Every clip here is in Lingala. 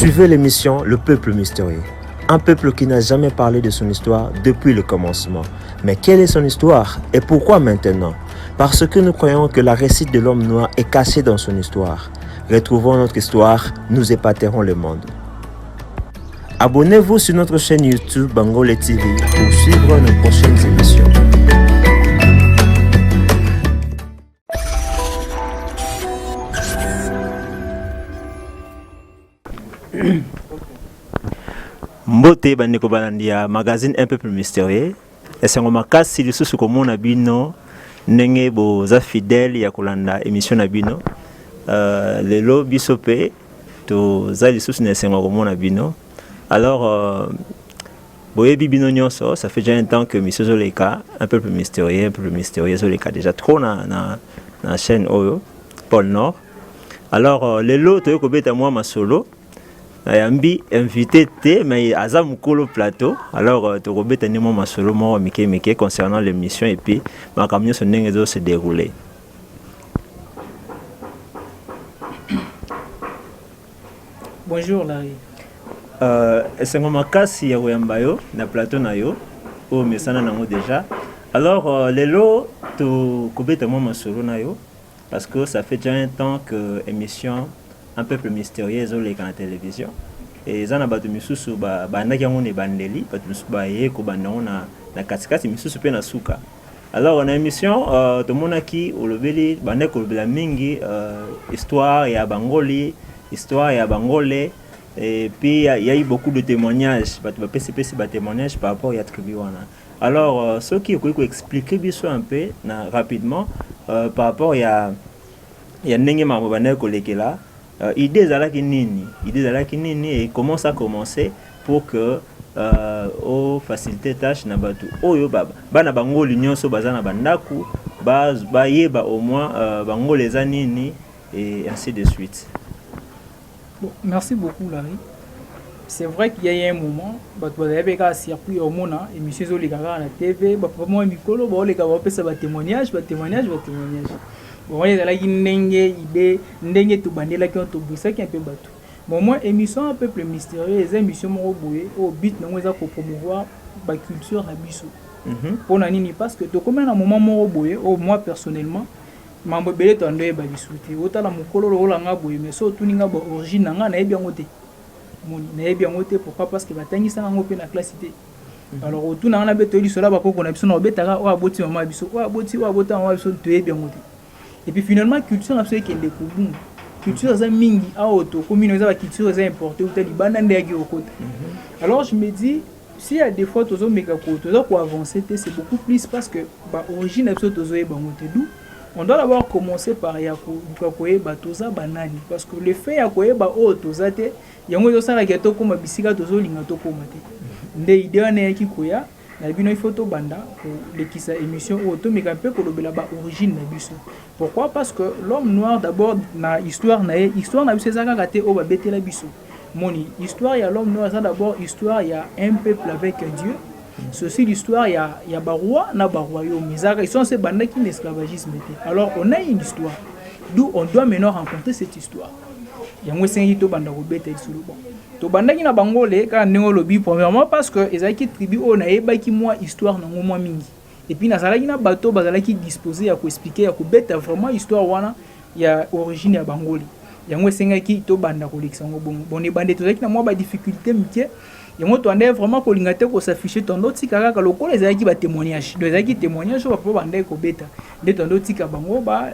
Suivez l'émission Le Peuple Mystérieux. Un peuple qui n'a jamais parlé de son histoire depuis le commencement. Mais quelle est son histoire et pourquoi maintenant? Parce que nous croyons que la récite de l'homme noir est cachée dans son histoire. Retrouvons notre histoire, nous épaterons le monde. Abonnez-vous sur notre chaîne YouTube Bangolé TV pour suivre nos prochaines émissions. Mbote bandeko balandia magazine un peu plus mystérieux. Esengo makasi lisusu komona bino ndenge boza fidèle ya kolanda émission na bino. Lelo biso pe toza lisusu na esengo komona bino. Alors boyebi bino nyonso, ça fait déjà un temps que Monsieur Zoleka un peu plus mystérieux Zoleka déjà trop na chaîne Oyo Pôle Nord. Alors lelo toyo kobeta moi ma solo. Ayambi invité té mais aza mukolo plateau. Alors tu robeta nemo masolo mo mike concernant l'émission et puis ma camion se ndenge zo se dérouler. Bonjour Larry. Esengo makasi ya koyamba yo na plateau na yo o mesana nango déjà. Alors lelo to kobeta mo masolo na yo parce que ça fait déjà un temps que émission un peuple mystérieux sur la télévision et ça n'a pas de misusu ba na yango ne bandeli pas de misusu ba ye ko bandongo na katikati misusu pe na suka. Alors on a émission to monaki olobeli bande ko lobela mingi histoire ya Bangoli, histoire ya Bangolais et puis il y a eu beaucoup de témoignages ba pesi ba témoignages par rapport à tribu wana. Alors ce qui ko expliquer biso un peu rapidement par rapport à ndenge mambo bande ko lekela. Idée zalaki nini et comment ça a commencé pour que au faciliter tâche na batu oyo bana bangoli nyonso bazana bandaku ba yeba au moins bangoli za nini et ainsi de suite. Bon, merci beaucoup Larry. C'est vrai qu'il y a eu un moment batu bazayebe ka circuit au mona émission zo likaka na TV ba vraiment mikolo ba oleka ba pesa ba témoignage. Bon, il y a une idée, ndenge to bandela qui ont to busa qui un peu batu. Bon, moi émission un peu plus mystérieuse, les émissions mo boye au but na ngeza ko promouvoir ba culture na biso. Pour na nini parce que to comme un moment mo boye au moi personnellement mambo belé to ndoye ba bisuti. Otala mukolo lo nga boye mais so tuninga ba origine nga na ebi ngote. Moni na ebi ngote pourquoi parce que batangisa ngo pe na classité. Alors autour na na beto li sola ba ko na biso na betaka o aboti mama biso o aboti mama biso to ebi ngote. Et puis finalement, culture absolue qui est découverte. Culture c'est mingi à auto, commune la culture c'est importée ou telle banane de côté. Alors je me dis, s'il y a des fois tous les méga côté, pour avancer, c'est beaucoup plus parce que origine absolue tous les bangote d'où. On doit d'abord commencer par yako, yakoye batoza banani parce que le fait yakoye ba otoza te, yango yo sala keto comme bisika tozo lingato komate. Nde idée na yaki koya. Il faut to banda pour l'équipe émission auto mais un peu pour le ba origine na biso. Pourquoi? Parce que l'homme noir d'abord na histoire na biso zaka kate o ba betela biso. Moni histoire ya l'homme noir ça d'abord histoire il y a un peuple avec un dieu. Ceci l'histoire il y a ba roi na ba royaume. Ils sont ces banda qui l'esclavagisme était. Alors on a une histoire. D'où on doit maintenant rencontrer cette histoire. Yango sengi to banda ko betela sur le bon. To bandaki na bangole ka ndenge lobi premièrement parce que ezaki tribu o na yebaki moi histoire na ngomwa mingi et puis na salaki na bato bazalaki disposé à ko expliquer ya ko beta vraiment histoire wana ya origine ya bangoli yango sengaki to banda ko lekisa ngo bon ne bande to zaki na moi ba difficulté mike yango to ande vraiment ko lingate ko s'afficher ton autre kaka lokolo ezaki ba témoignage do ezaki témoignage ba bande ko beta de ton autre ka bango ba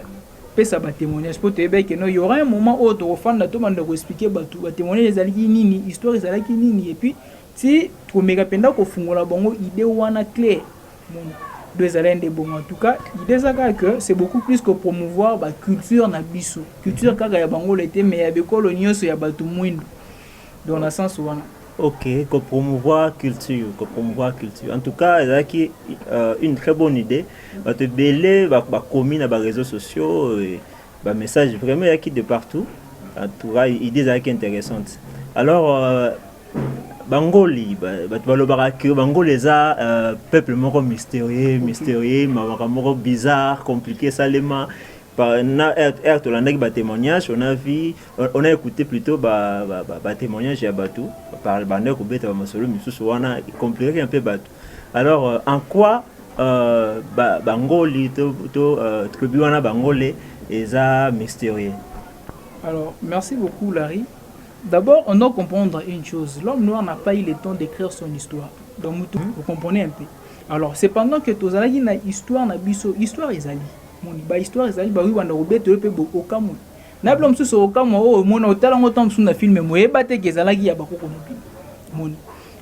pesa ba témoignage pour te dire que non il y aura un moment où tu refais la demande de expliquer ba tout ba témoigner les aliki nini histoire les aliki nini et puis si tu mega penda ko fungola bongo idée wana clair mon deux alende bon en tout cas idée ça que c'est beaucoup plus que promouvoir ba culture na biso culture kaka ya bango l'été mais ya bekolo nyonso ya batu mwindu dans le sens wana. Ok, qu'on promouvoir culture. En tout cas, c'est une très bonne idée. Va te belé, va communiquer dans les réseaux sociaux, va message vraiment il y a qui de partout. En tout cas, idée c'est intéressante. Alors, Bangoli, Bangoli les a peuple mystérieux, bizarre, compliqué, salement. témoignage, on a écouté plutôt témoignage à Batou, par Bandé Koubeta Masolo, Missou Wana, compliqué un peu Batou. Alors, en quoi Bangoli, Tribuana Bangolé, est mystérieux? Alors, merci beaucoup, Larry. D'abord, on doit comprendre une chose. L'homme noir n'a pas eu le temps d'écrire son histoire. Donc, vous comprenez un peu. Alors, cependant que Tozalagi na histoire na biso, histoire ezali. Moni ba histoire ezali ba wi banda robeto pe bo okamu. Na blom su so okamu o mona otala ngotam su na film mo ebate kezalagi ya bakoko nopi. Moni.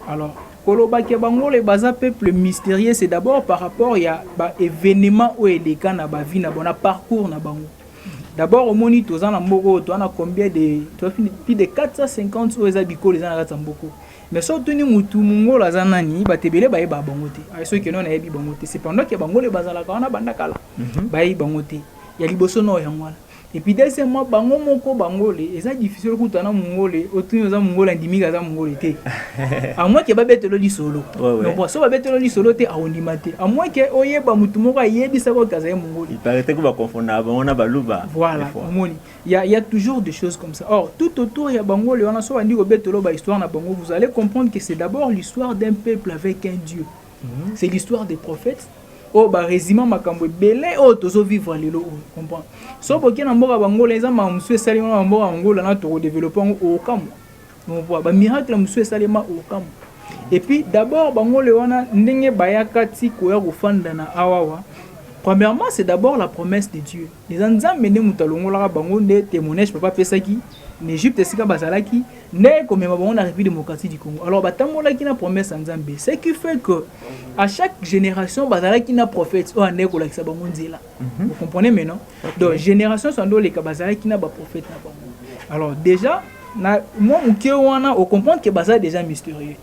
Alors, koloba ke bangole baza peuple mystérieux, c'est d'abord par rapport ya ba événement o eleka na ba vie na bona parcours na bango. D'abord, au moni, tu as combien de. Tu as plus de 450 ou les habitants les gens beaucoup. Mais surtout, nous, tout le monde, les anani, batebele, baye bangote. À ceux qui n'ont pas eu bangote. C'est pendant que bangole bazala kana bandakala. Baye bangote. Il y a liboso no yangwala. Et puis, deuxièmement, bango moko bangole, et ça difficile pour toi, mongole, autour de mongole, indimiga, mongole. À moins que babette le solo. Donc, si babette le solo, t'es à ondimate. À moins que oye bamutumoka yebi sabo kazaye mongole. Il paraît que vous confondez avant, on a baluba. Voilà, il y a toujours des choses comme ça. Or, tout autour, il y a bangole, on a soit dit au histoire na bango, vous allez comprendre que c'est d'abord l'histoire d'un peuple avec un Dieu. C'est l'histoire des prophètes. Oh ba résumé makambo belé oh tozo vivre lelo comprends so boké na mboka bangola ezama monsieur salima na mboka bangola na to développer au kam on voit ba miracle monsieur salima au kam et puis d'abord bangola wana ndenge bayaka ti ko ya kofanda na awawa. Premièrement, c'est d'abord la promesse de Dieu. Les anzam mene mutalongola bango ne témoignage papa pesaki n'Égypte sika bazalaki ne comme bango na République démocratique du Congo. Alors batambola ki na promesse anzambe, ce qui fait que à chaque génération bazalaki na prophète o ane ko lakisa bango nzela. Vous comprenez maintenant? Donc génération sando les bazalaki na ba prophète na bango. Alors déjà na moi muke wana on comprend que bazal déjà mystérieux.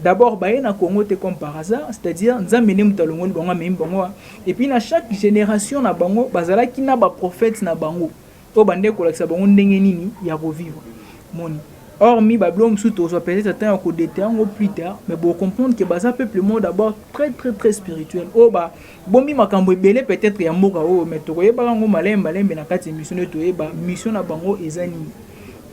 D'abord, baye na Congo te comme par hasard, c'est-à-dire nzambe ne mutalongo bango même bango. Et puis na chaque génération na bango bazalaki na ba prophète na bango. O bande ko lakisa bango ndenge nini ya ko vivre. Moni. Or mi bablom sous to peut-être atteint ko déterminer plus tard, mais pour comprendre que baza peuple monde d'abord très spirituel. O ba bombi makambo belé peut-être ya mboka o mais to koyeba ngo malemba na kati mission to yeba mission na bango ezani.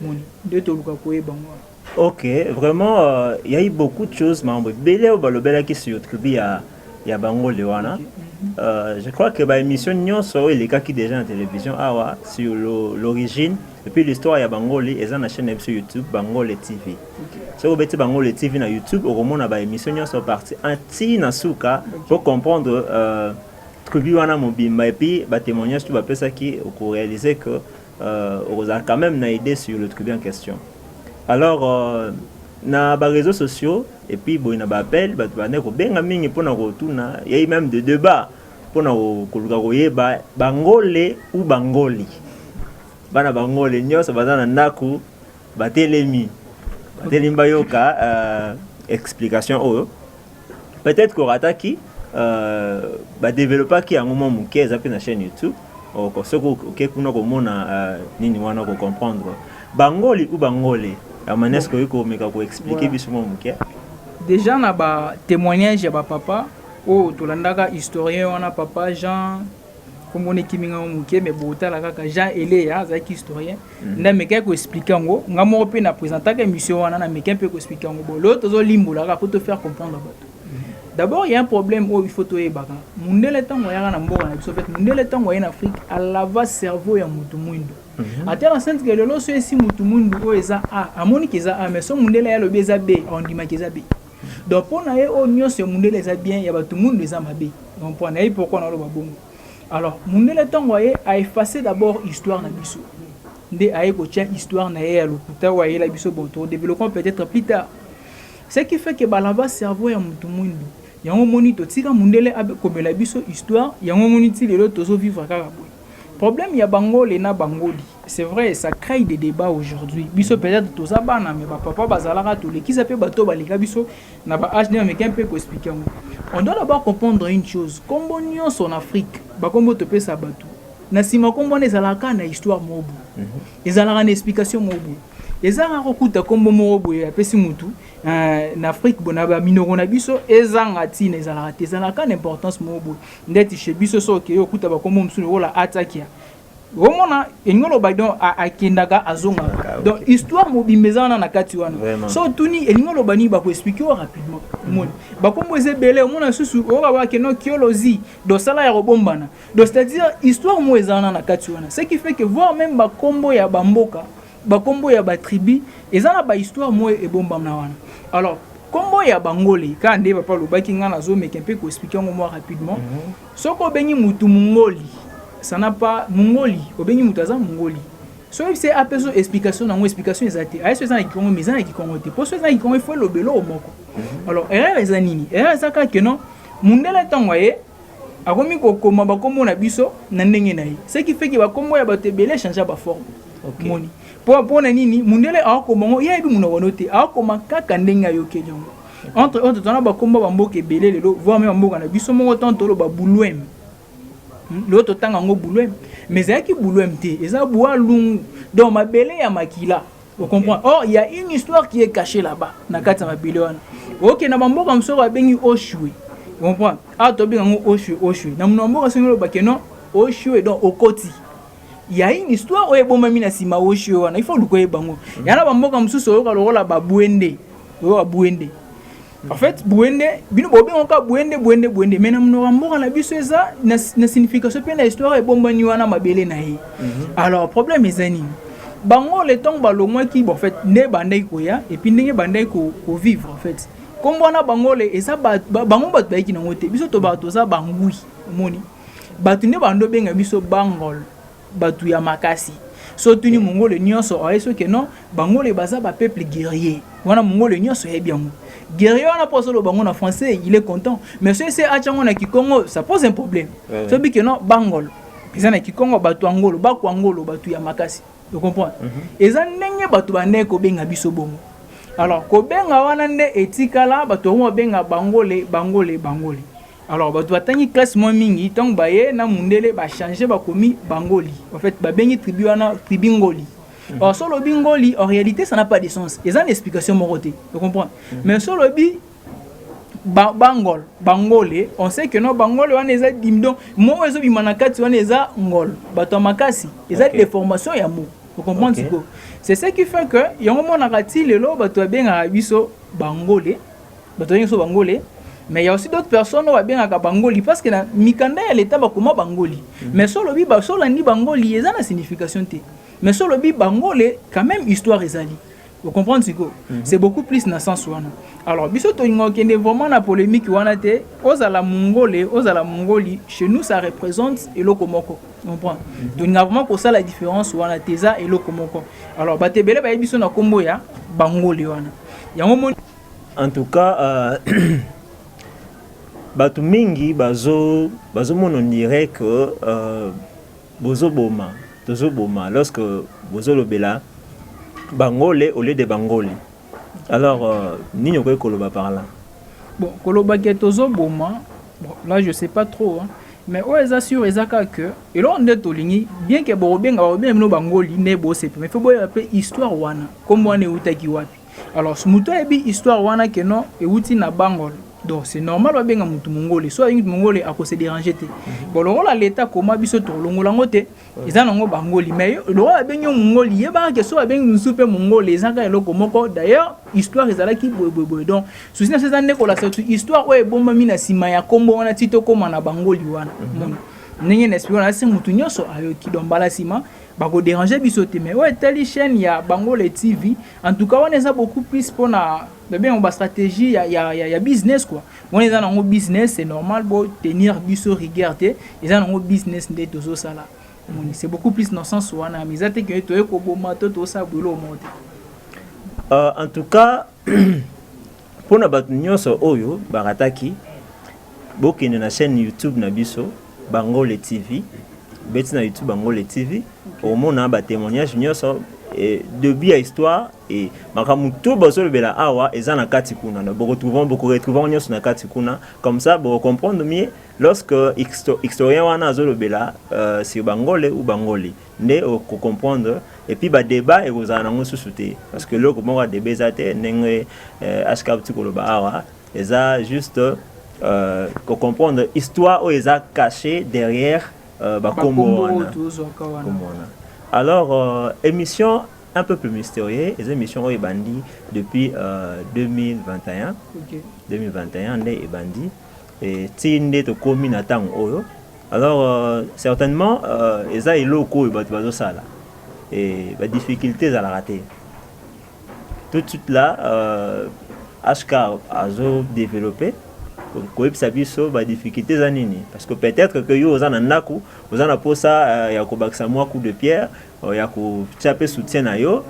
Moni. De to luka koyeba bango. Ok, vraiment, il y a eu beaucoup de choses, mais belé au balobela qui sur YouTube il y a bango lewana. Je crois que bah émission nyonso les cas qui déjà en télévision sur l'origine et puis l'histoire il y a bangoli et ça na chaîne sur YouTube Bangole TV. Si vous mettez Bangole TV na YouTube au moment bah émission nyonso partie anti na suka pour comprendre tribu wana mobimba et puis bah témoignage tu vas faire ça qui au réaliser que on a quand même une idée sur le tribu en question. Alors na ba réseaux sociaux et puis bon na ba appel ba bana ko benga mingi pona ko tuna il y a même de débat pona ko koluka ko yeba bangole ou bangoli bana bangole nyoso bazana ndaku batelemi batelimba yoka explication o peut-être ko rataki ba développer ki un moment muke za pe na chaîne YouTube o ko soko ke kuna ko mona nini wana ko comprendre bangoli ou bangole. Déjà na ba témoignage ya ba papa o tolandaka historien wana papa Jean comme on ekiminga muke mais botala kaka Jean Eléa za historien na meka ko expliquer ngo ngamo pe na présenter émission wana na meka pe ko expliquer ngo bo l'autre zo limbola ka pour te faire comprendre bato. D'abord il y a un problème où il faut to ebaka mundele tango ya na mboka na biso fait mundele tango en Afrique à lava cerveau ya mutu mwindo. Ate la sainte que le loso esi mutu mundu o eza a moni keza a mais so mundele ya lobi eza b on dit ma keza b. Donc pour na ye o nyonso mundele eza bien ya batu mundu eza mabe. Donc pour na ye pourquoi na lo babongo. Alors mundele tango ye a effacé d'abord histoire na biso. Nde a ko tient histoire na ye ya lokuta wa ye la biso boto développons peut-être plus tard. Ce qui fait que balava cerveau ya mutu mundu. Yango moni to tika mundele abe komela biso histoire yango moni ti lelo tozo vivre kaka boy. Problème ya bangole na bangoli. C'est vrai, ça crée des débats aujourd'hui. Biso peut-être tous abana mais papa bazalaka tous les qui s'appelle bato balika biso na ba HD mais qu'un peu expliquer. On doit d'abord comprendre une chose. Comme on en Afrique, ba kombo to pesa bato. Na sima kombo ne zalaka na histoire mobu. Ezalaka na explication mobu. Ezanga kokuta kombo mobu ya pesi mutu. En Afrique bonaba minoro na biso ezanga tina ezalaka te ezalaka n'importance mobu. Ndeti chez biso so ke okuta ba kombo msunu wala atakia. omona engolo ba donc akendaka azonga donc histoire mobimezana na kati wana so tuni engolo bani ba ko expliquer rapidement moni ba kombo ezebele omona susu o ba ke no kiolozi do sala ya robombana donc c'est-à-dire histoire mo ezana na kati wana ce qui fait que voir même ba kombo ya bamboka ba kombo ya ba tribu ezana ba histoire mo ebombana wana alors kombo ya bangoli ka nde papa lobaki nga nazo meke mpe ko expliquer ngo rapidement soko bengi mutu mongoli ça n'a pas mongoli obengi mutaza mongoli so c'est apeso explication na explication ezate ayeso ezana kikongo mezana kikongo te poso ezana kikongo faut lobelo moko alors erreur ezanini erreur ezaka que non mundela tango ye akomi kokoma bakombo na biso na ndenge na ye ce qui fait que bakombo ya bato ebele changer ba forme moni pour na nini mundele akomongo ye bi muno wonote akoma kaka ndenge ayoke jongo entre tona bakombo bamboka ebele lelo voir même bamboka na biso moko tantolo ba bulwem l'autre tanga ngo bulwem mais zaki bulwem te eza boa lungu donc mabele ya makila vous comprenez il y a une histoire qui est cachée là-bas na kati mabele wana OK na bamboka msoko abengi oshwe vous comprenez to benga ngo oshwe na mnomboka sengelo bakeno oshwe donc okoti il y a une histoire oye bomba mina sima oshwe wana il faut lukoye bango yana bamboka msusu oyoka lokola babuende en fait buende bino bobe onka buende mais na mnoka mboka na biso eza na signification pe na histoire ebombani wana mabele na ye alors problème ezani bango le temps balongwa ki en fait ne bandai koya et puis ndenge bandai ko vivre en fait comme wana bango le eza bango bat baiki na ngote biso to bato za bangui moni batu ne bando benga biso bangol batu ya makasi so tuni mongole nyonso ayeso ke non bangole baza ba peuple guerrier wana mongole nyonso ye bien guerrier on a posé le bango en français il est content mais c'est achango na kikongo ça pose un problème so bi que non bangol pisa na kikongo batu angolo bako angolo batu ya makasi tu comprends eza ndenge batu bande ko benga biso bongo alors ko benga wana nde etikala batu mo benga bangole alors batu batangi classe moins mingi donc baye na mundele ba changer ba komi bangoli en fait ba bengi tribu wana tribingoli or solo bingoli en réalité ça n'a pas de sens ils ont une explication moroté tu comprends mais solo bi bangole on sait que non bangole wana eza dimdon mo ezo bimana kati wana eza ngol bato makasi eza déformation ya mo tu comprends tiko c'est ce qui fait que yango mona kati lelo bato benga biso bangole bato yenso bangole mais il y a aussi d'autres personnes qui bien à bangoli parce que na mikanda ya l'état ba comment bangoli mais solo bi ba solo ni bangoli eza na signification té mais solo bi bangole quand même histoire ezali vous comprenez Siko c'est beaucoup plus na sens wana alors biso to ngokende vraiment na polémique wana té ozala mongoli chez nous ça représente eloko moko vous comprenez donc na vraiment pour ça la différence wana teza eloko moko alors ba tebele ba biso na kombo ya bangoli wana yango en tout cas batu mingi bazo mono dirait que bozo boma lorsque bozo lobela bangole au lieu de bangoli alors nini ko koloba par là bon koloba ke tozo boma bon là je sais pas trop hein mais o eza sûr ezaka que et là on est tolingi bien que bobenga no bangoli ne bo c'est mais faut boya pe histoire wana comme wana utaki wapi alors smuto ebi histoire wana que non e uti na bangol. Donc c'est normal ba benga mutu mongolais soit mutu mongolais a ko se déranger te bon le rôle à l'état comment biso to longola ngote ezana ngo bangoli mais le rôle benga mongoli yeba ke so benga nsupe mongolais ezaka eloko moko d'ailleurs histoire ezala ki boy donc souci na ces années ko la surtout histoire o ebomba mina sima ya kombo wana tito koma na bangoli wana ndenge na espionne c'est mutu nyoso ayo ki dombala sima ba ko déranger biso te mais ouais telle chaîne ya Bangole TV en tout cas on est beaucoup plus pour na bien on stratégie ya business quoi on est dans un business c'est normal pour tenir biso regarder ils ont un business de tozo sala c'est beaucoup plus dans sens où on a mis à te que to ko boma to sa bolo monter en tout cas pour na bat nyoso oyo barataki bokene na chaîne YouTube na biso Bangole TV beti na YouTube Bangole TV au mona ba témoignage nyoso de à histoire et makamuto bazo bela awa ezana kati kuna na retrouvons nyoso na kati kuna comme ça pour comprendre mieux lorsque historien wana azo bela sur Bangole ou Bangoli ne ko comprendre et puis ba débat et vous en ngo susute parce que loko mo débat ezate nenge askabti ko ba awa eza juste pour comprendre histoire où eza caché derrière bakombo. Alors émission un peu plus mystérieuse, les émissions est bandit depuis 2021. OK. 2021 est bandit et tinde to komi na tang oyo. Alors certainement les a locaux bazo sala et la difficulté à la rater. Tout de suite là HK a développé ko epsa biso ba difficulté za nini parce que peut-être que yo ozana ndako ozana posa ya ko bakisa moi coup de pierre ya ko chaper soutien na yo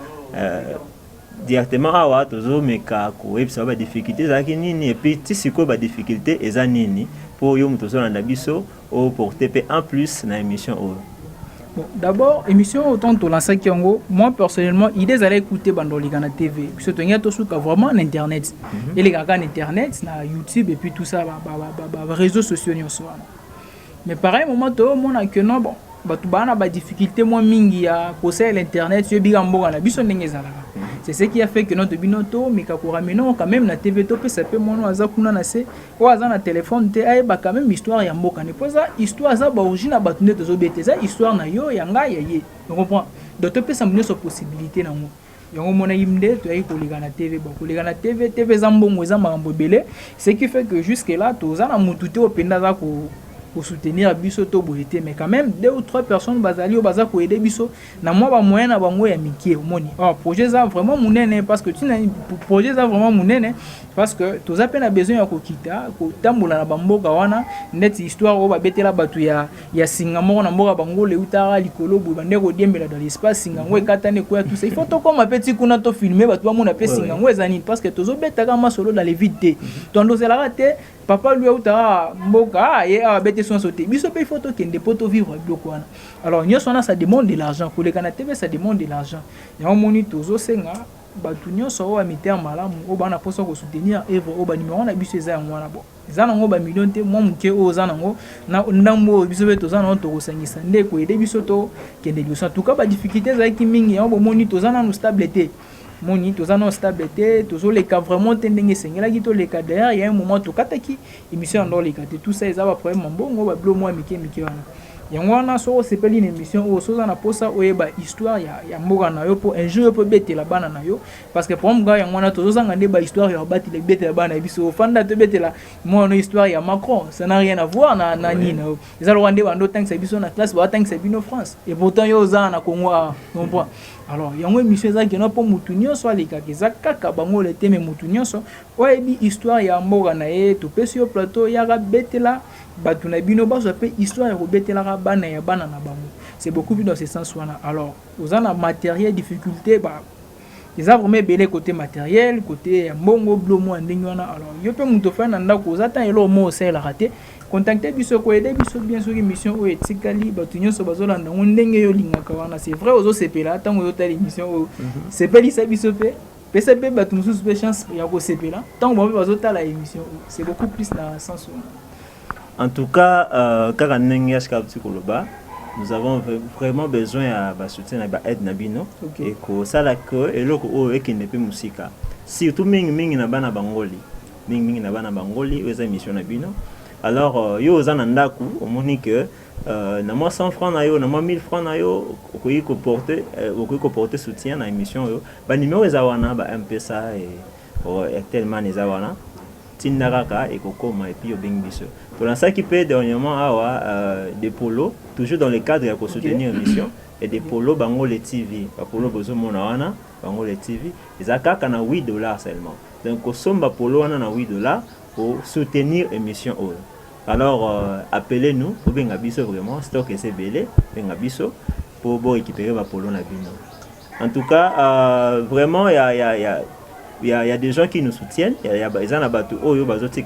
directement awa tozo meka ko epsa ba difficulté za nini et puis ti siko ba difficulté eza nini pour yo muto zona biso au porter en plus na émission o. Bon, d'abord, émission autant to lancer Kiongo, moi personnellement, idée d'aller écouter Bandoligana TV. Parce que tu as tout vraiment en internet. Et les gars en internet, na YouTube et puis tout ça, réseaux sociaux ni soir. Mais pareil, moment to mon a que non bon, tu bana ba difficulté moi mingi ya poser l'internet, tu bigambo na biso ndenge zala. C'est ce qui a fait que notre binoto mikakura mino quand même na TV to pe ça peut mon aza kuna na se ou aza na téléphone te ay ba quand même histoire ya mboka ne poza histoire za ba origine ba tunde to zo bete za histoire na yo ya nga ya ye. Tu comprends? Donc to pe ça mne so possibilité na mo. Yango mona yimde to ay ko liga na TV ba ko liga na TV za mbongo za makambo belé, ce qui fait que jusque là to za na mututé au penda za ko pour soutenir biso to boité mais quand même 2 ou 3 personnes bazali o baza ko aider biso na moi ba moyen na bango ya mikie omoni projet ça vraiment munene parce que tu na projet ça vraiment munene parce que tous appels a besoin ya ko kita ko tambola na bamboka wana net histoire o ba betela batu ya singamo na mboka bango le utara likolo bo bande ko diembela dans l'espace singango ekatane ko ya tout ça il faut to comme petit kuna to filmer batu ba mona pe singango ezani parce que tozo betaka ma solo dans les vides tondo c'est la raté papa lui utara mboka et a bete son sauté biso pe photo kende poto vivre bloc wana alors nyo sona ça demande de l'argent pour les Canada TV ça demande de l'argent ya moni tozo senga batu nyo so wa miter malamu o bana poso ko soutenir evre o ba numéro na biso za ngwana bo za nango ba million te mo muke o za nango na ndambo biso be to za nango to ko sangisa nde ko ede biso to kende biso en tout cas ba difficulté za ki mingi ya bo moni to za na stabilité moni to za na stabilité to zo les cas vraiment tendenge sengela ki to les cas derrière il y a un moment to kataki émission ndo les cas tout ça ils a problème mbongo ba blo mo mike wana yango wana so sepeli une émission o so za na posa oyeba histoire ya mboka na yo po un jour po betela bana na yo parce que pour moi yango wana to za ngande ba histoire ya bati le betela bana biso fanda to betela mo no histoire ya Macron ça n'a rien à voir na nina ils allons rendre bando tank sa biso na classe ba tank sa bino France et pourtant yo za na Congo comprend alors yango émission za ki na po mutunyo so alika za kaka bango le teme mutunyo so oyebi histoire ya mboka na ye to pesi yo plateau ya ga betela batu na bino ba so pe histoire ya robetela ga bana ya bana na bango c'est beaucoup plus dans ce sens wana alors aux ana matériel difficulté ba ils ont vraiment belé côté matériel côté mbongo blomo ndenge wana alors yo pe muto fa na ndako za tan elo mo c'est la raté contacter biso ko aider biso bien sûr émission o etikali batu nyoso bazola ndango ndenge yo lingaka wana c'est vrai ozo sepela tango yo ta émission o sepeli sa biso pe PCB batu musu pe chance ya ko sepela tango ba bazota la émission c'est beaucoup plus dans sens wana. En tout cas, nous avons vraiment besoin de soutien et Nabino et que ça la que et le qui n'est pas musique. Surtout ming na bana bangoli, ming na bana bangoli aux émissions Nabino. Alors yo zananda ku au monique na moi 100 francs na yo na moi 1000 francs na yo ko porter soutien na émission yo. Ba numéro ezawana ba M-Pesa et tellement ezawana. Tindaraka et Kokoma et puis au Bingbiso. Pour l'instant qui peut dernièrement avoir des polos, toujours dans le cadre de soutenir l'émission, et des polos Bango les TV. Polo Bozo Monawana, Bango les TV. Les akaka kana $8 seulement. Donc au somba polo na $8 pour soutenir l'émission. Alors appelez-nous pour Bengabiso vraiment, stock et c'est belé, Bengabiso pour récupérer ma polo na bino. En tout cas, vraiment il y a des gens qui nous soutiennent, il y a des gens qui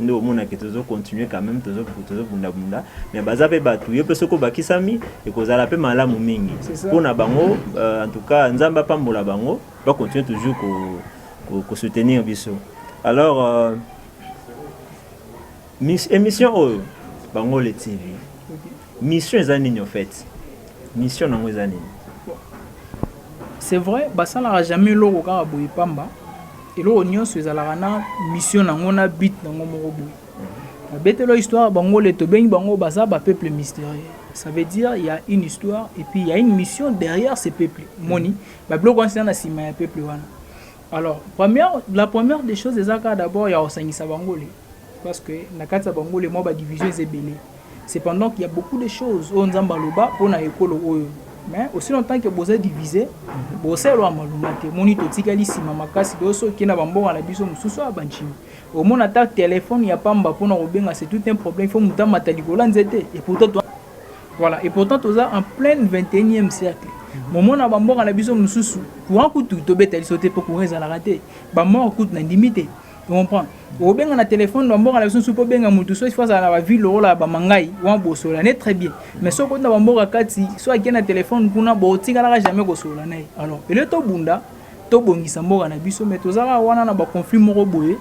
nous nous continuer quand même, mais pour en tout cas, Nzamba Pambola Bango va continuer toujours à soutenir Bisso. Alors, émission Bango le TV, mission est en fait, mission est c'est vrai ça n'a jamais logo ka boy pamba et lo onyo se zalaka na mission na ngona bit na ngomo boy Betelo histoire bango le tobengi bango baza ba peuple mystérieux. Ça veut dire il y a une histoire et puis il y a une mission derrière ces peuples. Moni, ba bloko na sima ya peuple wana. Alors, la première des choses ezaka d'abord il y a osangisa bango le parce que na kati bango le mo ba division ezebele. Cependant qu'il y a beaucoup de choses on nzamba loba pona ekolo oyo. Mais aussi longtemps que vous êtes divisé, vous êtes là malumate. Moni to tikali sima makasi doso kina bambonga na biso mususu abanchimi. Au moins attaque téléphone y a pas mba pona obenga c'est tout un problème il faut muta mataliko nzete et pourtant voilà et pourtant tous en plein 21e siècle. Moment na bambonga na biso mususu courant kutu to betali sauter pour courir à la rater. Bambonga kutu na limité. Tu comprends? Obenga na téléphone bambonga na biso supo benga mutu so fois na ba ville la ba mangai wa bosola ne très bien. Mais so ko na bambonga kati so akena na téléphone kuna bo tikala jamais ko sola nai. Alors ele to bunda to bongisa mboka na biso mais tozala wana na ba conflit moko boye.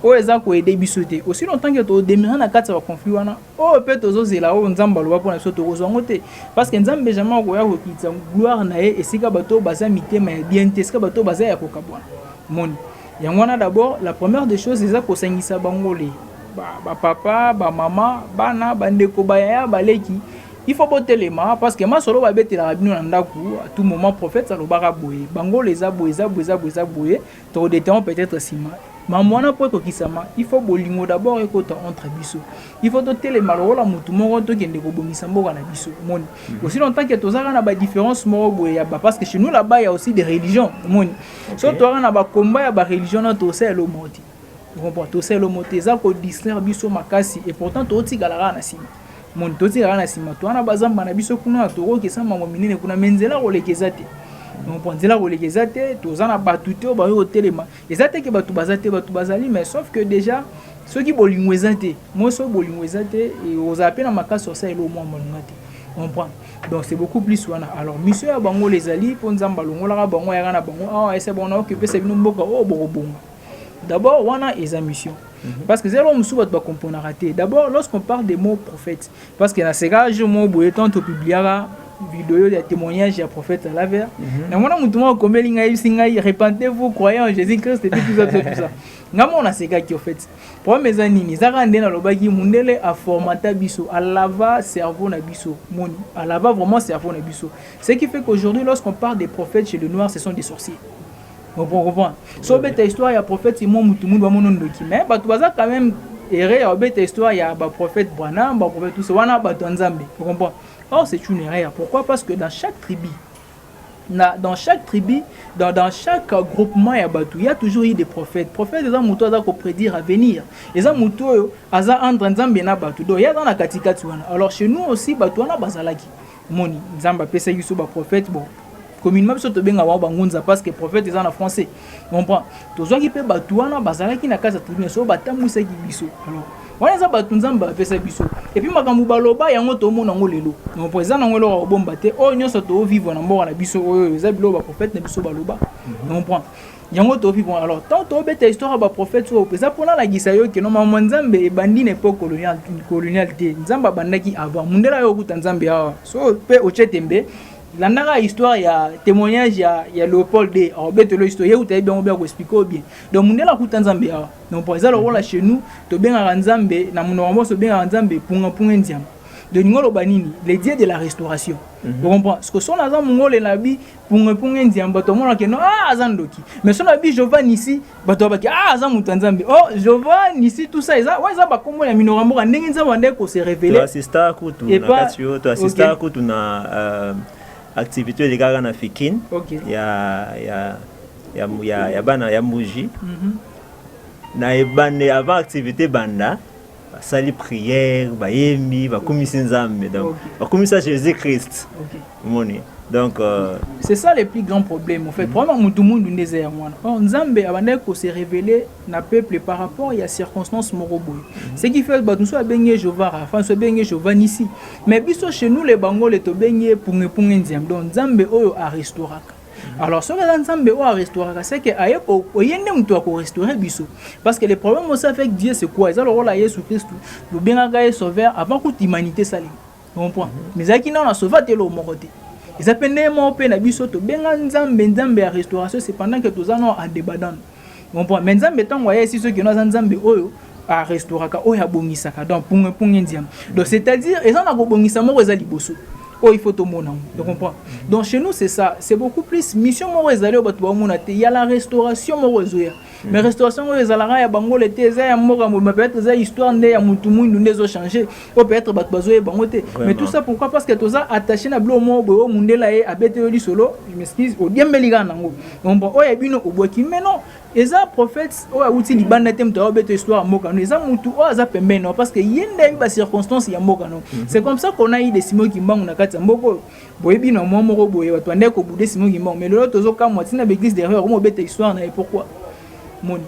O eza ko aider biso te. Aussi longtemps que to demira na kati ba conflit wana o pe tozo zela o nzamba lo ba pona so to kozwango te parce que nzambe jamais ko ya ko kitsa gloire na ye esika bato baza mitema ya bien te esika bato baza ya ko kabwana. Moni Yangwana d'abord, la première des choses, c'est que sengisa bangolé. Ba papa, ba maman, bana, bandeko baya, baleki. Il faut botter les mains parce que ma solo va bête la rabino nandaku à tout moment prophète ça le baraboye. Bango les aboyeza, boyeza, to détend peut-être sima. Mamwana poto kisama, il faut bolingo d'abord et kota entre biso. Il faut doter les malheureux la mutu moko to kende ko bongisa mboka na biso. Moni. Aussi longtemps que tozaka na ba différence moko boye parce que chez nous là-bas il y a aussi des religions. Moni. So to na ba combat ya ba religion na to c'est le moti. Tu comprends? To c'est le moti za ko distraire biso makasi et pourtant to tigalara na sima. Moni to tigalara na sima to na bazamba na biso kuna to ko kesa mama minene kuna menzela ko lekezate. On prend là où les athées, tous en a battu au téléma. Les athées qui battu bazali, mais sauf que déjà ceux qui bolingou athées, moi ceux bolingou athées et aux appels à ma casse sur ça et l'au moins on prend. Donc c'est beaucoup plus soana. Alors monsieur a bango les ali pour nous embalongo la bango ya na bango ah et c'est bon on a occupé c'est mboka oh bon. D'abord wana est sa mission. Parce que c'est là où nous va comprendre raté. D'abord lorsqu'on parle des mots prophètes parce que dans ces cas je mot boye tant to publiera vidéo de témoignage du prophète à la vers. Na mona mutu mo komeli ngai singai repentez-vous croyez en Jésus-Christ et tout ça. Ngamo na seka qui au fait. Pour mes anini zaka ndena lobaki mundele a formata biso, a lava cerveau na biso, moni, a lava vraiment cerveau na biso. Ce qui fait qu'aujourd'hui lorsqu'on parle des prophètes chez les noirs, ce sont des sorciers. On comprend. So bête histoire ya prophète Simon mutu mundu ba mono ndoki mais batu baza quand même erreur ya bête histoire ya ba prophète Branham, ba prophète tout ça wana ba Nzambe. On comprend. Or, c'est une erreur. Pourquoi? Parce que dans chaque tribu, dans chaque groupement, il y a toujours eu des prophètes. Prophètes, ils ont prédire à venir. Ils ont entre Nzambe na batu. Donc, il y a dans la katikati. Alors, chez nous aussi, batu na bazalaki. Moni, Nzamba pesa yusu ba prophète bon. Communément, biso to benga wa bangunza parce que prophète ils en français. On comprend. Tozo ki pe batu na bazalaki na kasa tribu so batambusa ki biso. Alors, wana za batu Nzamba pesa biso. Et puis makambu baloba yango to mona ngo lelo. No président ngo lo bomba te o nyonso to vivre na mboka na biso oyo za bilo ba prophète na biso baloba. On comprend. Yango to vivre alors tant to beta histoire ba prophète so pesa pona la gisa yo ke no mama Nzambe e bandi na époque coloniale te. Nzamba bandaki avant mundela yo kuta Nzambe awa. So pe o chetembe la nara histoire ya témoignage ya Léopold D. Alors betelo histoire où tu bien ko expliquer bien. Donc mundela kuta Nzambe awa. Donc pour ça le rôle chez nous to benga Nzambe na muno so benga Nzambe punga ndiam. De ngolo banini les dieux de la restauration. Vous comprenez? Ce que son azan mongole nabi punga ndiam bato mona ke no ah azan doki. Mais son nabi Jovan ici bato ba ki ah azan mutanzambe. Oh Jovan ici tout ça ça ouais ça ba kombo ya minorambo ndenge nzamba ndeko se révéler. Tu assista kutu na katio tu assista kutu na activité de gars na Fikine. Ya bana ya mbuji. Na ebane avant activité banda sali prière ba yemi ba komisi Nzambe donc ba komisa Jésus-Christ. Moni. Donc c'est ça le plus grand problème en fait. Vraiment mutu mundu ndeze ya mwana. Nzambe abandaki ko se révéler na peuple par rapport à circonstances moroboy. Ce qui fait que nous soit benye Jova, enfin soit benye Jovan ici. Mais biso chez nous les bango les to benye punge ndiam. Donc Nzambe oyo a restauraka. Alors ce que Nzambe oyo a restauraka c'est que aye ko yende mutu ko restaurer biso. Parce que le problème aussi avec Dieu c'est quoi? Ils ont le rôle à Jésus Christ. Le benga sauveur avant que l'humanité sali. Tu comprends? Mais ça qui n'a sauvé te lo moroté. Ils appellent mon père na biso to benga Nzambe à restauration c'est pendant que tous en débattant. On prend mais Nzambe tant voyez si ceux qui nous Nzambe oyo a restauraka o ya bongisaka donc pour ndiam donc c'est-à-dire ils en a bongisa mo reza liboso oh il faut tout mon tu comprends donc chez nous c'est ça c'est beaucoup plus mission mo reza le bato ba mona te il y a la restauration mo rezoya mais restauration mo reza la ya bango le te za ya mo peut-être za histoire nde ya mutu mundu ndezo changer ou peut-être bato bazoye bango te mais tout ça pourquoi parce que to za attaché na blo mo bo mundela e abete yo li solo je m'excuse o diembeliga nango donc oh ya bino oboki mais non eza prophètes o auti libanda tem to beto histoire moka no eza mutu o aza pembe no parce que yenda ba circonstance ya moka no c'est comme ça qu'on a eu des Simon Kimbangu na kati mboko boyebi na mo moko boye bato ande ko bude Simon Kimbangu mais lolo tozo ka moitié na l'église derrière ko mo beto histoire na et pourquoi moni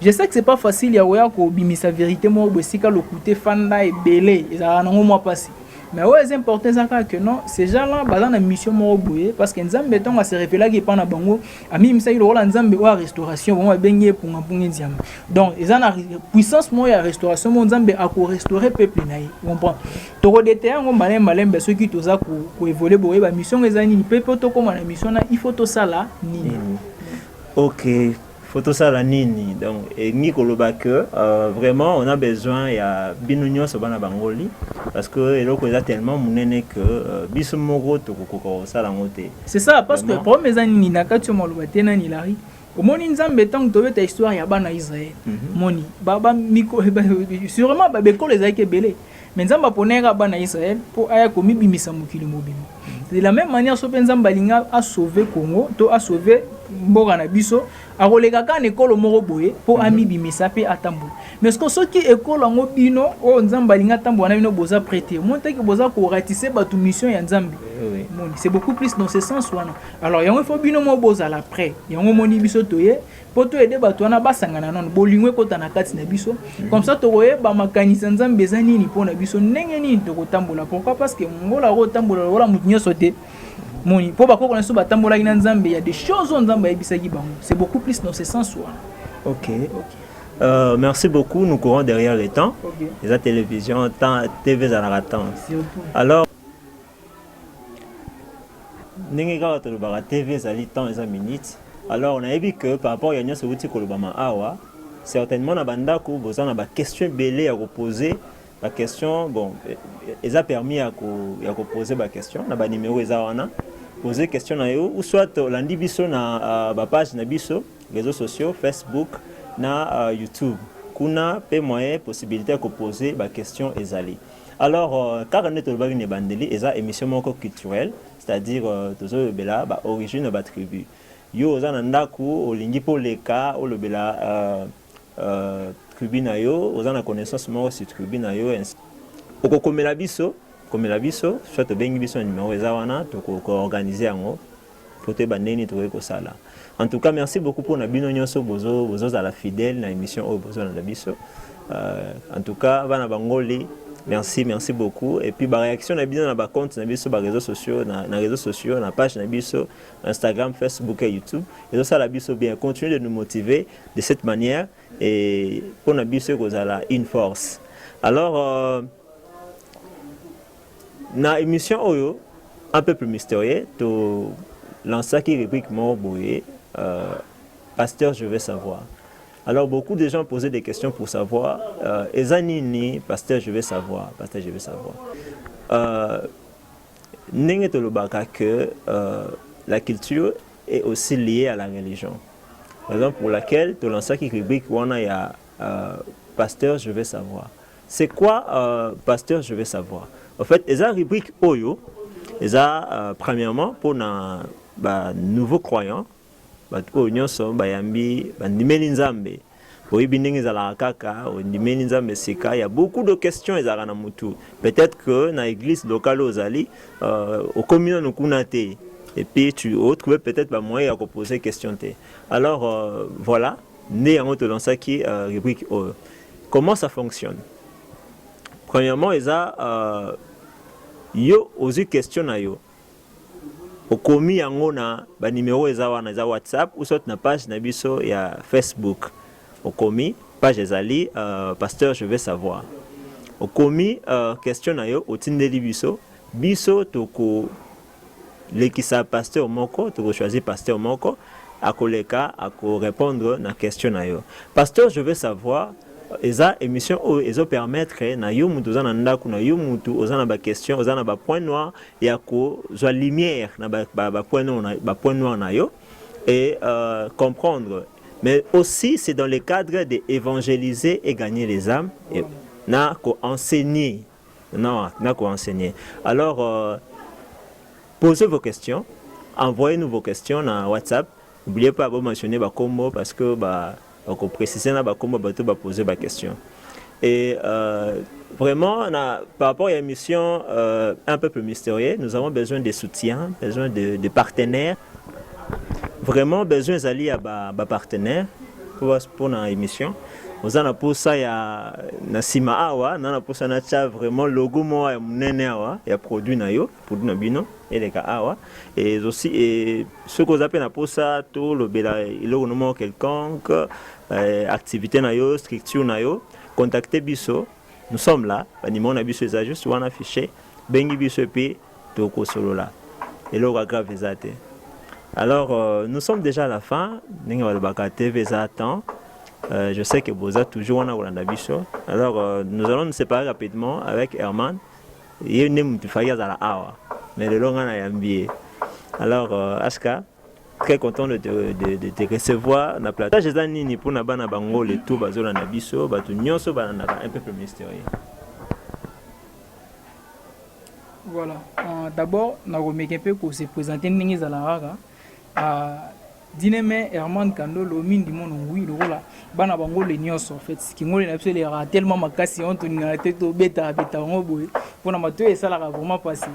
je sais que c'est pas facile ya oya ko bimisa vérité mo bosika le côté fanda et belé eza na mo passé mais ouais c'est important ça que non ces gens-là bazana na mission mo boye parce que nzambe tonga se révéler qui pas na bango ami misa il rola nzambe wa restauration bon benye pour ndiam donc ils en a puissance mo ya restauration mo nzambe a ko restaurer peuple na yi comprend to ko déter ngo malembe ceux qui toza ko évoluer boye ba mission ezani ni peuple to comme na mission na il faut to ça là ni OK photo ça la nini donc et Nicoloba que vraiment on a besoin ya binunyo so bana bangoli parce que eloko eza tellement munene que biso moko to kokoko sala ngote c'est ça parce que problème eza nini na kati mo loba tena ni lari omoni nzambe tant to beta histoire ya bana Israël moni baba miko sûrement ba bekolo ezaki belé mais nzamba ponera bana Israël pour aya komi bimisa mokili mobimo de la même manière so penza mbalinga a sauver Congo to a sauver mboka na biso a koleka ka ekolo moko boye po ami bimisa pe atambo mais ce que soki ekolo ngo bino o nzamba linga tambo na bino boza prêter monte que boza ko ratisser ba mission ya nzambi moni c'est beaucoup plus dans ce sens wana alors yango faut bino mo boza la prêt yango moni biso toye po to aider bato wana basangana non bolingwe kota na kati na biso comme ça to koye ba makanisa nzambe za nini po na biso ndenge nini to kotambola pourquoi parce que ngola ko tambola wala mutinyo sote moni po bako kona so batambola ina nzambe il y a des choses on nzambe ebisaki bango c'est beaucoup plus dans ce sens wana OK merci beaucoup nous courons derrière les temps les télévision temps TV za la temps alors ndenge ka to ba TV za li temps za minutes alors on a vu que par rapport à nyonso uti ko lobama awa certainement na bandako bozana ba question belé à reposer ba question bon ils a permis à ko poser ba question na ba numéro eza wana poser question na yo ou soit landi biso na ba page na biso réseaux sociaux Facebook na YouTube kuna pe moyen possibilité à poser ba question ezali alors car on est au bas une bandeli eza émission moko culturelle c'est-à-dire tozo bela ba origine ba tribu yo ozana ndaku olingi po leka o lobela tribu na yo ozana connaissance moko sur tribu na yo okokomela biso soit bengi biso numéro eza wana to ko organiser yango photo baneni to ko sala en tout cas merci beaucoup pour na bino nyonso bozo za la fidèle na émission o bozo na biso en tout cas bana bangoli merci beaucoup et puis ba réaction na bino na ba compte na biso ba réseaux sociaux na page na biso Instagram Facebook et YouTube et ça la biso bien continuez de nous motiver de cette manière et pour na biso ko za une force alors na émission oyo un peu plus mystérieux to lancer qui rubrique mo boye pasteur je veux savoir. Alors beaucoup de gens posaient des questions pour savoir ezanini pasteur je veux savoir ndenge to lobaka que la culture est aussi liée à la religion. Raison pour laquelle to lancer qui rubrique wana ya pasteur je veux savoir. C'est quoi pasteur je veux savoir? En fait, les rubriques Oyo, premièrement pour na nouveaux croyants, Oyo sont bayambi bandimeli nzambe. Oyibi ndenge za kaka, ondimeli nzambe sika, il y a beaucoup de questions ezala na mutu. Peut-être que na église locale ozali au commun nukunate et puis tu trouves peut-être pas moyen de poser question te. Alors voilà, né en te lancer qui rubrique Oyo. Comment ça fonctionne? Premièrement, yo ozu question na yo okomi yango na ba numéro eza wana za WhatsApp ou soit na page na biso ya Facebook okomi page ezali pasteur je veux savoir okomi question na yo otindeli biso toko lekisa pasteur moko toko choisir pasteur moko akoleka ako répondre na question na yo pasteur je veux savoir eza émission oyo ezopermettre na yo mutu oza na ndako na yo mutu oza na baquestion oza na bapoint noir ya kozwa lumière na bapoint noir na yo et comprendre. Mais aussi c'est dans le cadre d'évangéliser et gagner les âmes et na enseigner. Non, na enseigner. Alors posez vos questions, envoyez-nous vos questions dans WhatsApp. N'oubliez pas de mentionner ba combo parce que on préciser na ba combo ba poser ba question. Et vraiment par rapport à l'émission un peu plus mystérieux, nous avons besoin de soutien, besoin de partenaires. Vraiment besoin d'aller à ba partenaires pour notre émission. Nous avons pour ça ya na sima awa, na pour ça na cha vraiment logo mo ya munene awa, ya produit na yo, produit na bino et les awa et aussi et ce que vous appelez na pour ça tout le bela ilo no quelconque activité na yo, structure na yo, contactez biso. Nous sommes là, numéro na biso est juste on affiché, bengi biso pe to ko solo là. Et là grave ezate. Alors nous sommes déjà à la fin, ninga ba TV attend. Je sais que vous êtes toujours en Abisso. Alors, nous allons nous séparer rapidement avec Herman. Il y a une la awa, mais le long on a MBA. Alors, Aska, très content de te recevoir dans la plateau. Je suis nini pour nabana bango le tout bazola na biso, batu nyonso banana un peu plus mystérieux. Voilà. D'abord, na remercie un peu pour se présenter ningi za la raga. Dineme Herman Kandolo mine du monde oui le rôle bana bango le nyonso en fait qui ngoli na psele ya tellement makasi on to ngala teto beta ngo boy pour na mato et ça la vraiment passé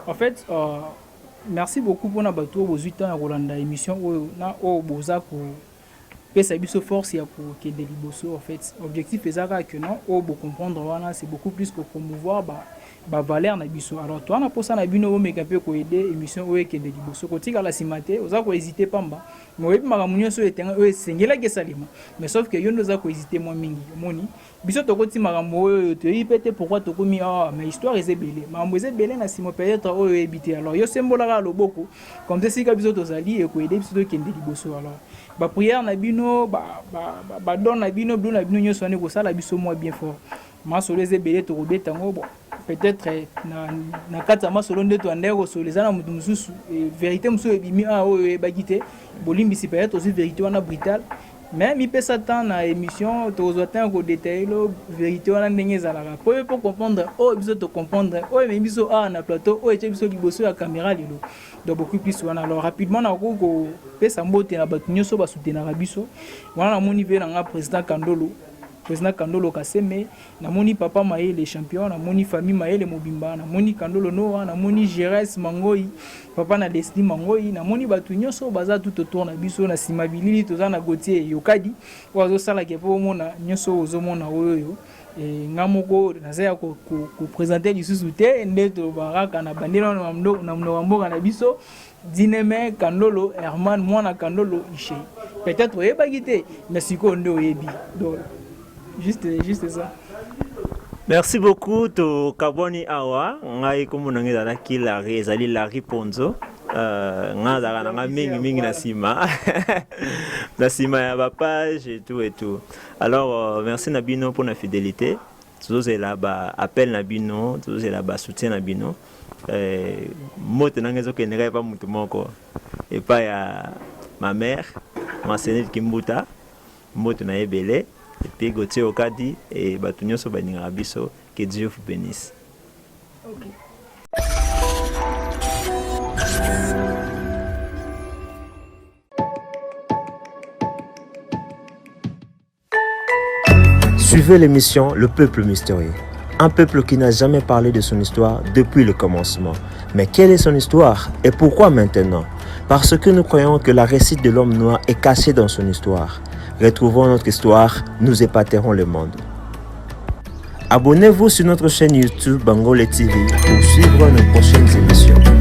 en fait merci beaucoup pour na bato aux 8 ans à Rolanda émission na o boza ko pesa biso force ya ko ke de liboso en fait objectif ezaka que non o bo comprendre wana c'est beaucoup plus que promouvoir ba valeur na biso. Alors toi na posa na bino o meka pe ko aider émission o ekende liboso ko tika la simate oza ko hésiter pamba mais makamunyo so etenga o sengela ke salima mais sauf que yo ndoza ko hésiter moi mingi moni biso to ko ti makambo o to yipete pourquoi to komi mais histoire ezebele makambo ezebele na simo peut-être o ebité. Alors yo sembola ka loboko comme ça sika biso to zali e ko aider biso to kende liboso. Alors ba prière na bino ba don na bino bino na bino nyoso ne ko sala biso moi bien fort ma solo ezebele to ko betango bon peut-être na kata masolo ndeto andeko solezana mutu mususu vérité musu ebimi o ebagite bolimbisi peut-être aussi vérité wana brutal mais mi pesa temps na émission tozotin ko détailler lo vérité wana ndenge ezalaka pour comprendre o biso to comprendre o mais biso na plateau o eche biso liboso ya caméra lelo donc beaucoup plus wana. Alors rapidement na ko pesa mbote na batu nyoso ba soutenir biso wana na moni ve na président Kandolo Kaseme, na moni papa Maé les champions, na moni famille Maé les Mobimba, na moni Kandolo Noa, na moni Jerez Mangoi, papa na Leslie Mangoi, na moni batu nyoso baza tout autour na biso na simabilili toza na Gautier Yokadi, ozo sala ke po mona nyoso ozo mona oyo et ngamoko nazaya ko présenter lisusu te ndeto baraka na bandelo na mboka na biso Dineme Kandolo Herman mwana Kandolo Iche. Peut-être oyebagite mais siko ndo oyebi. Donc juste ça. Merci beaucoup to Kaboni Awa ngai komunangi dala kilari ezali Larry Ponzo nga dala nga mingi na sima na sima ya ba page et tout. Alors merci Nabino pour la fidélité. Tous là ba appel Nabino, tous là ba soutien Nabino. Moto nangezo kenera pa mutu moko et pas ya ma mère, ma sœur Kimbuta, moto na ebele. Et puis Gautier Okadi et Batunyo Sobani Rabiso, que Dieu vous bénisse. Okay. Suivez l'émission Le Peuple Mystérieux. Un peuple qui n'a jamais parlé de son histoire depuis le commencement. Mais quelle est son histoire et pourquoi maintenant? Parce que nous croyons que la récite de l'homme noir est cachée dans son histoire. Retrouvons notre histoire, nous épaterons le monde. Abonnez-vous sur notre chaîne YouTube Bangolé TV pour suivre nos prochaines émissions.